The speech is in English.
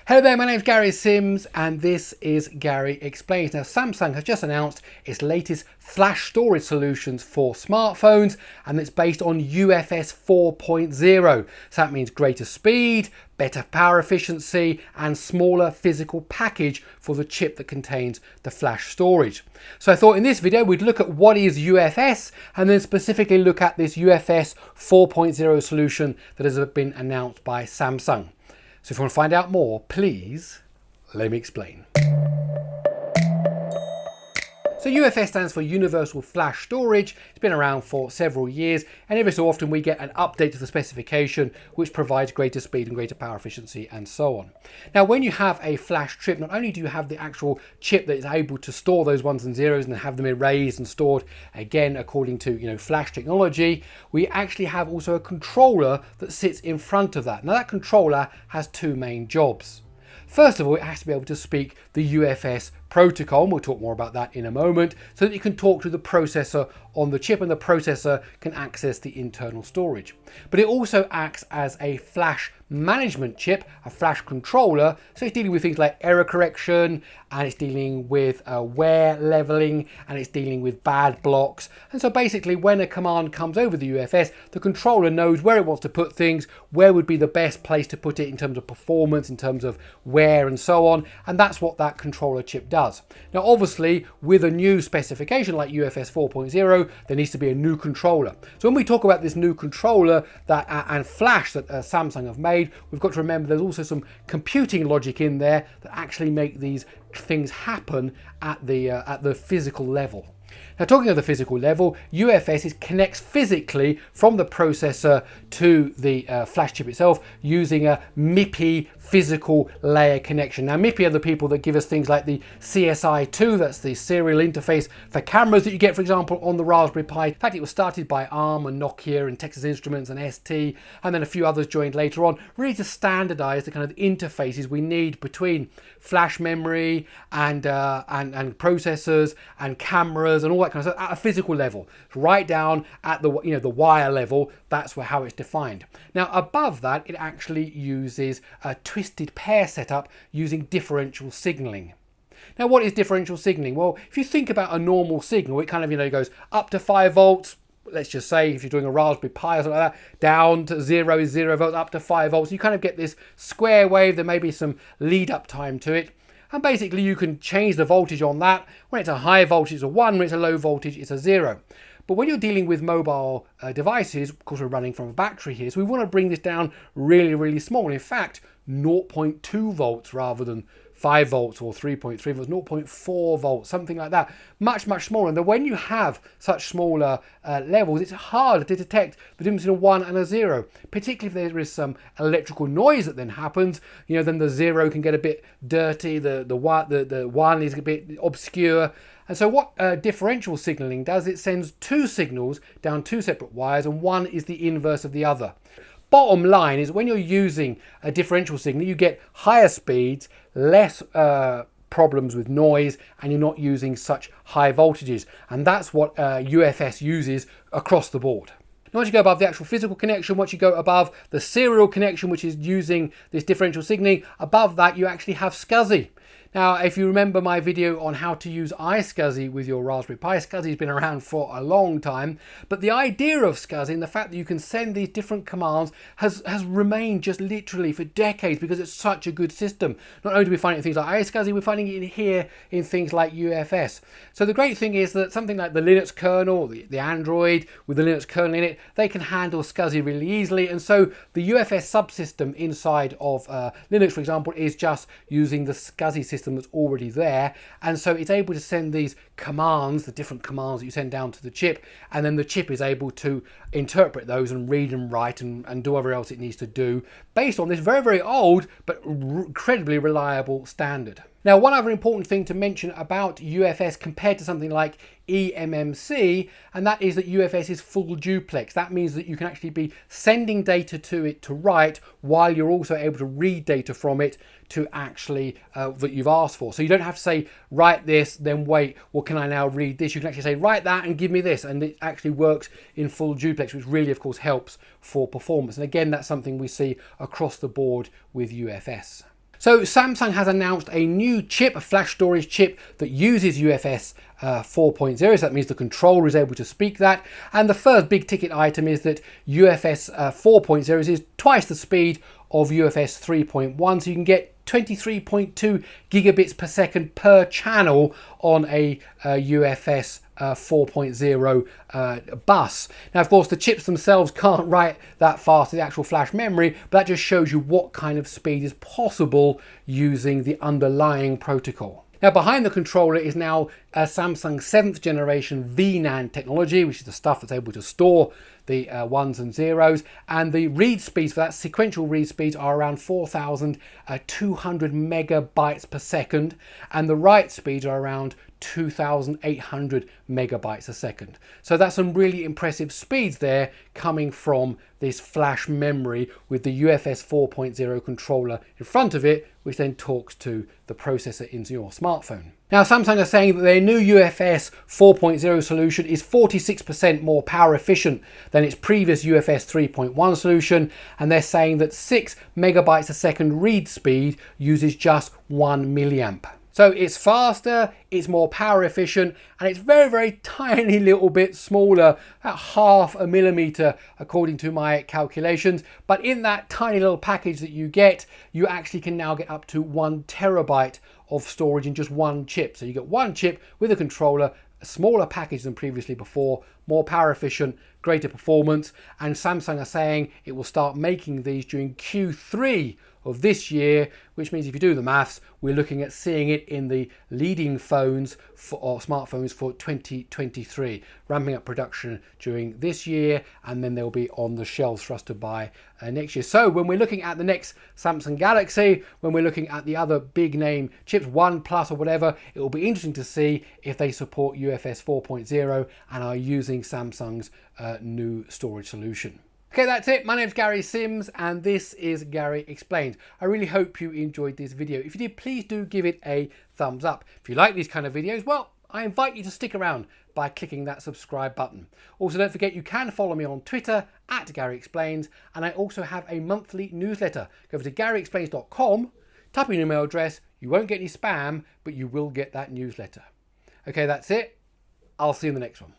Hello there, my name is Gary Sims and this is Gary Explains. Now Samsung has just announced its latest flash storage solutions for smartphones, and it's based on UFS 4.0. So that means greater speed, better power efficiency and smaller physical package for the chip that contains the flash storage. So I thought in this video we'd look at what is UFS and then specifically look at this UFS 4.0 solution that has been announced by Samsung. So if you want to find out more, please let me explain. So UFS stands for Universal Flash Storage. It's been around for several years, and every so often we get an update to the specification which provides greater speed and greater power efficiency and so on. Now when you have a flash chip, not only do you have the actual chip that is able to store those ones and zeros and have them erased and stored again according to flash technology, we actually have also a controller that sits in front of that. Now that controller has two main jobs. First of all, it has to be able to speak the UFS protocol, and we'll talk more about that in a moment, so that you can talk to the processor on the chip and the processor can access the internal storage. But it also acts as a flash management chip, a flash controller, so it's dealing with things like error correction, and it's dealing with wear leveling, and it's dealing with bad blocks. And so basically when a command comes over the UFS, the controller knows where it wants to put things, where would be the best place to put it in terms of performance, in terms of wear and so on, and that's what that controller chip does. Now obviously with a new specification like UFS 4.0, there needs to be a new controller. So when we talk about this new controller that and flash that Samsung have made, we've got to remember there's also some computing logic in there that actually make these things happen at the physical level. Now talking of the physical level, UFS connects physically from the processor to the flash chip itself using a M-PHY physical layer connection. Now M-PHY are the people that give us things like the CSI2, that's the serial interface for cameras that you get, for example, on the Raspberry Pi. In fact, it was started by ARM and Nokia and Texas Instruments and ST, and then a few others joined later on, really to standardize the kind of interfaces we need between flash memory and processors and cameras and all that kind of stuff at a physical level, right down at the the wire level. That's how it's defined. Now above that, it actually uses a twisted pair setup using differential signaling. Now what is differential signaling? Well, if you think about a normal signal, it kind of goes up to 5 volts. Let's just say if you're doing a Raspberry Pi or something like that, down to 0 is 0 volts, up to 5 volts. You kind of get this square wave. There may be some lead up time to it. And basically you can change the voltage on that. When it's a high voltage, it's a 1. When it's a low voltage, it's a 0. But when you're dealing with mobile devices, of course we're running from a battery here, so we want to bring this down really, really small. In fact, 0.2 volts rather than 5 volts or 3.3 volts, 0.4 volts, something like that. Much, much smaller. And then when you have such smaller levels, it's hard to detect the difference between a 1 and a 0, particularly if there is some electrical noise that then happens. Then the 0 can get a bit dirty, the 1 is a bit obscure. And so what differential signaling does, it sends two signals down two separate wires, and one is the inverse of the other. Bottom line is when you're using a differential signal, you get higher speeds, less problems with noise, and you're not using such high voltages. And that's what UFS uses across the board. Now, once you go above the actual physical connection, once you go above the serial connection, which is using this differential signaling, above that you actually have Scuzzy. Now, if you remember my video on how to use iScuzzy with your Raspberry Pi, Scuzzy has been around for a long time, but the idea of Scuzzy and the fact that you can send these different commands has remained just literally for decades because it's such a good system. Not only do we find it in things like iScuzzy, we're finding it in here in things like UFS. So the great thing is that something like the Linux kernel, the Android with the Linux kernel in it, they can handle Scuzzy really easily. And so the UFS subsystem inside of Linux, for example, is just using the Scuzzy system that's already there, and so it's able to send these commands, the different commands that you send down to the chip, and then the chip is able to interpret those and read and write and do whatever else it needs to do based on this very, very old but incredibly reliable standard. Now, one other important thing to mention about UFS compared to something like eMMC, and that is that UFS is full duplex. That means that you can actually be sending data to it to write while you're also able to read data from it to actually that you've asked for. So you don't have to say write this, then wait, well, can I now read this? You can actually say write that and give me this, and it actually works in full duplex, which really of course helps for performance. And again, that's something we see across the board with UFS. So Samsung has announced a new chip, a flash storage chip that uses UFS 4.0, so that means the controller is able to speak that. And the first big ticket item is that UFS 4.0 is twice the speed of UFS 3.1, so you can get 23.2 gigabits per second per channel on a UFS 4.0 bus. Now, of course, the chips themselves can't write that fast, the actual flash memory, but that just shows you what kind of speed is possible using the underlying protocol. Now, behind the controller is now Samsung's 7th generation V-NAND technology, which is the stuff that's able to store the ones and zeros, and the read speeds for that, sequential read speeds, are around 4,200 megabytes per second, and the write speeds are around 2,800 megabytes a second. So that's some really impressive speeds there coming from this flash memory with the UFS 4.0 controller in front of it, which then talks to the processor into your smartphone. Now, Samsung are saying that their new UFS 4.0 solution is 46% more power efficient than its previous UFS 3.1 solution, and they're saying that 6 megabytes a second read speed uses just 1 milliamp. So it's faster, it's more power efficient, and it's very, very tiny little bit smaller, about half a millimeter according to my calculations. But in that tiny little package that you get, you actually can now get up to 1 terabyte of storage in just one chip. So you get one chip with a controller, a smaller package than previously before, more power efficient, greater performance, and Samsung are saying it will start making these during Q3 of this year, which means if you do the maths, we're looking at seeing it in the leading phones or smartphones for 2023, ramping up production during this year, and then they'll be on the shelves for us to buy next year. So when we're looking at the next Samsung Galaxy, when we're looking at the other big name chips, OnePlus or whatever, it will be interesting to see if they support UFS 4.0 and are using Samsung's new storage solution. Okay, that's it. My name's Gary Sims and this is Gary Explains. I really hope you enjoyed this video. If you did, please do give it a thumbs up. If you like these kind of videos, well, I invite you to stick around by clicking that subscribe button. Also, don't forget you can follow me on Twitter at Gary Explains, and I also have a monthly newsletter. Go over to garyexplains.com, type in your email address. You won't get any spam, but you will get that newsletter. Okay, that's it. I'll see you in the next one.